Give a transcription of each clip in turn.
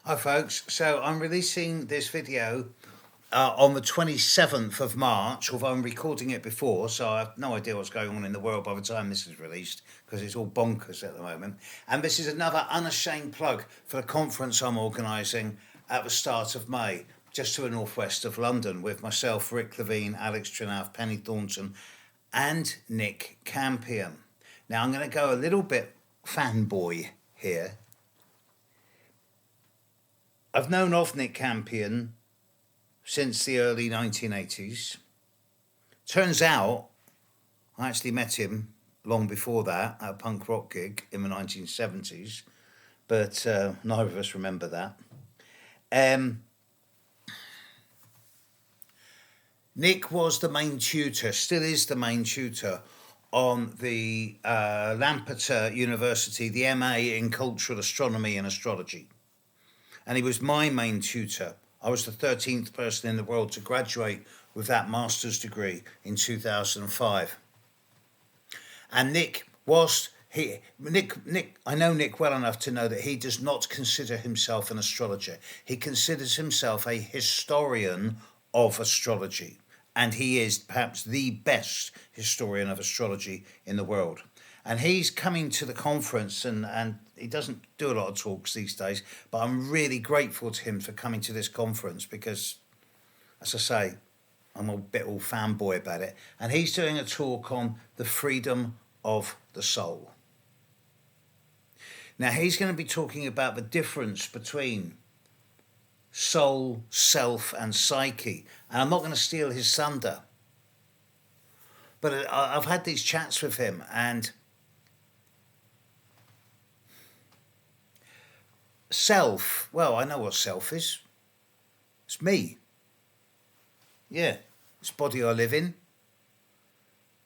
Hi folks, so I'm releasing this video on the 27th of March, although I'm recording it before, so I have no idea what's going on in the world by the time this is released, because it's all bonkers at the moment. And this is another unashamed plug for the conference I'm organising at the start of May, just to the northwest of London, with myself, Rick Levine, Alex Trinath, Penny Thornton, and Nick Campion. Now I'm going to go a little bit fanboy here. I've known of Nick Campion since the early 1980s. Turns out I actually met him long before that at a punk rock gig in the 1970s, but neither of us remember that. Nick was the main tutor, still is the main tutor, on the Lampeter University, the MA in Cultural Astronomy and Astrology. And he was my main tutor. I was the 13th person in the world to graduate with that master's degree in 2005. And Nick, I know Nick well enough to know that he does not consider himself an astrologer. He considers himself a historian of astrology. And he is perhaps the best historian of astrology in the world. And he's coming to the conference, and he doesn't do a lot of talks these days, but I'm really grateful to him for coming to this conference because, as I say, I'm a bit all fanboy about it. And he's doing a talk on the freedom of the soul. Now, he's going to be talking about the difference between soul, self, and psyche. And I'm not going to steal his thunder. But I've had these chats with him, and self, well, I know what self is. It's me. Yeah, it's the body I live in.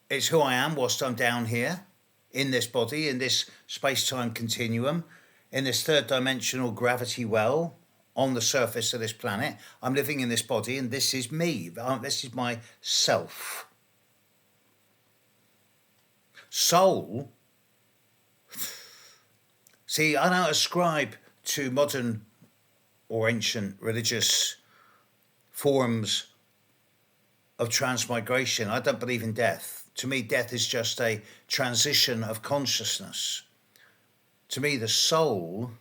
It's who I am whilst I'm down here, in this body, in this space-time continuum, in this third dimensional gravity well, on the surface of this planet. I'm living in this body, and this is me. This is my self. Soul. See, I don't ascribe to modern or ancient religious forms of transmigration. I don't believe in death. To me, death is just a transition of consciousness. To me, the soul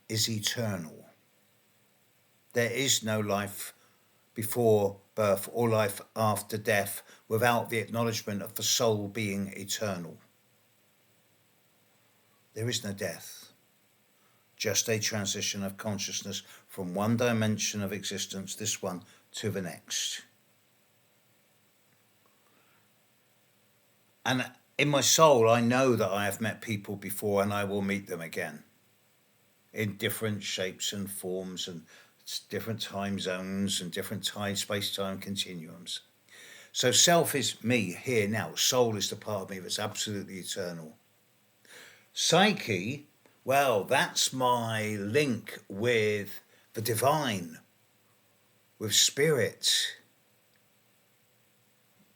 is eternal. There is no life before birth or life after death without the acknowledgement of the soul being eternal. There is no death. Just a transition of consciousness from one dimension of existence, this one, to the next. And in my soul, I know that I have met people before and I will meet them again in different shapes and forms and different time zones and different space-time continuums. So self is me here now. Soul is the part of me that's absolutely eternal. Psyche, well, that's my link with the divine, with spirit,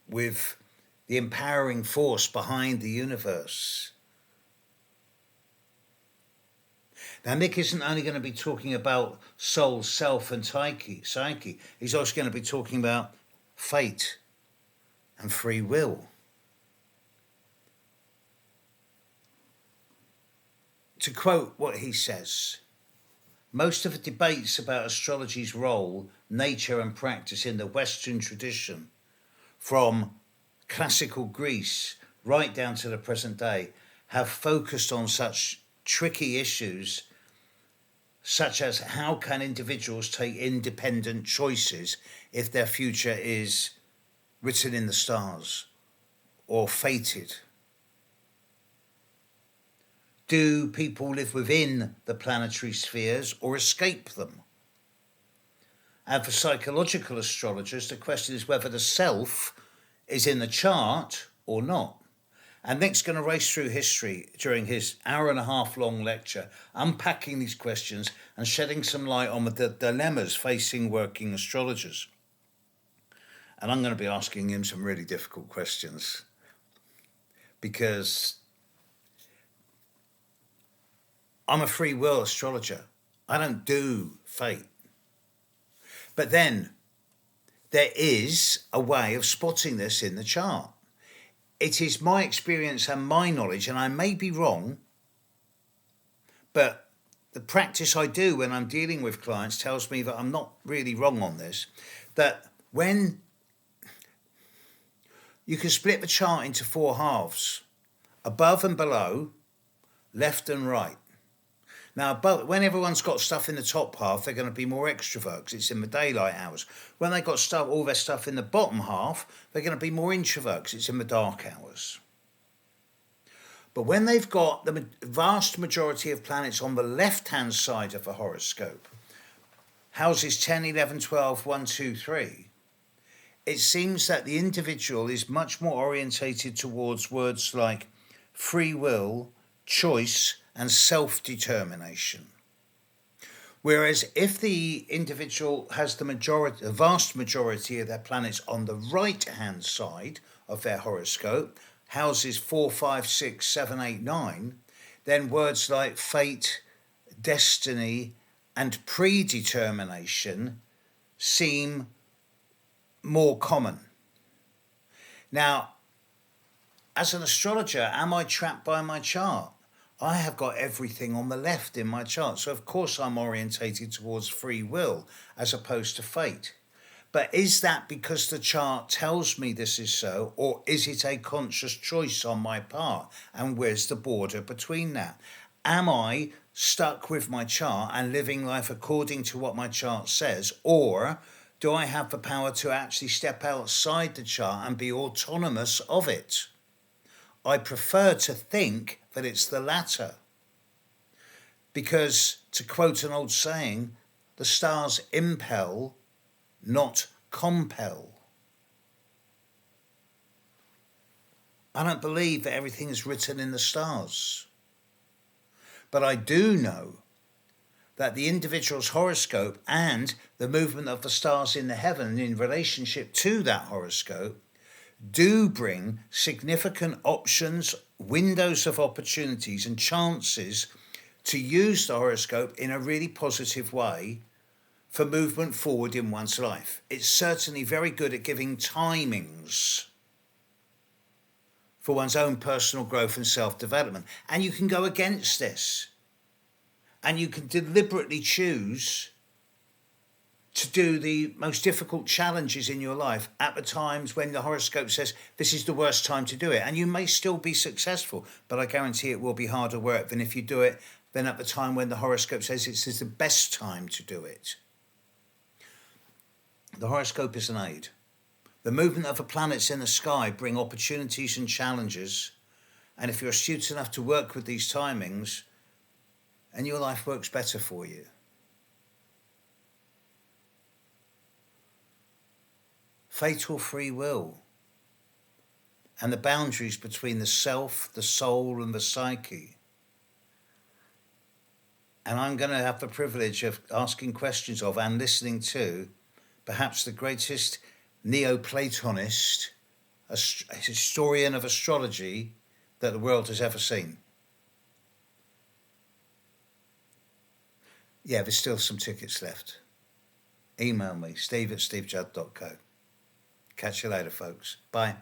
with the empowering force behind the universe. Now, Nick isn't only going to be talking about soul, self, and psyche. He's also going to be talking about fate and free will. To quote what he says, most of the debates about astrology's role, nature, and practice in the Western tradition, from classical Greece right down to the present day, have focused on such tricky issues such as how can individuals take independent choices if their future is written in the stars or fated? Do people live within the planetary spheres or escape them? And for psychological astrologers, the question is whether the self is in the chart or not. And Nick's going to race through history during his hour-and-a-half long lecture, unpacking these questions and shedding some light on the dilemmas facing working astrologers. And I'm going to be asking him some really difficult questions because I'm a free will astrologer. I don't do fate. But then there is a way of spotting this in the chart. It is my experience and my knowledge, and I may be wrong, but the practice I do when I'm dealing with clients tells me that I'm not really wrong on this, that when you can split the chart into 4 halves, above and below, left and right. Now, when everyone's got stuff in the top half, they're going to be more extrovert because it's in the daylight hours. When they've got all their stuff in the bottom half, they're going to be more introvert because it's in the dark hours. But when they've got the vast majority of planets on the left-hand side of the horoscope, houses 10, 11, 12, 1, 2, 3, it seems that the individual is much more orientated towards words like free will, choice, and self-determination. Whereas if the individual has the vast majority of their planets on the right-hand side of their horoscope, houses 4, 5, 6, 7, 8, 9, then words like fate, destiny, and predetermination seem more common. Now, as an astrologer, am I trapped by my chart? I have got everything on the left in my chart, so of course I'm orientated towards free will as opposed to fate. But is that because the chart tells me this is so, or is it a conscious choice on my part? And where's the border between that? Am I stuck with my chart and living life according to what my chart says, or do I have the power to actually step outside the chart and be autonomous of it? I prefer to think that it's the latter. Because, to quote an old saying, the stars impel, not compel. I don't believe that everything is written in the stars. But I do know that the individual's horoscope and the movement of the stars in the heaven in relationship to that horoscope do bring significant options, windows of opportunities and chances to use the horoscope in a really positive way for movement forward in one's life. It's certainly very good at giving timings for one's own personal growth and self-development. And you can go against this. And you can deliberately choose to do the most difficult challenges in your life at the times when the horoscope says this is the worst time to do it. And you may still be successful, but I guarantee it will be harder work than if you do it then at the time when the horoscope says it's the best time to do it. The horoscope is an aid. The movement of the planets in the sky bring opportunities and challenges. And if you're astute enough to work with these timings, and your life works better for you. Fatal free will and the boundaries between the self, the soul, and the psyche. And I'm going to have the privilege of asking questions of and listening to perhaps the greatest Neoplatonist, historian of astrology that the world has ever seen. Yeah, there's still some tickets left. Email me, steve@stevejudd.co. Catch you later, folks. Bye.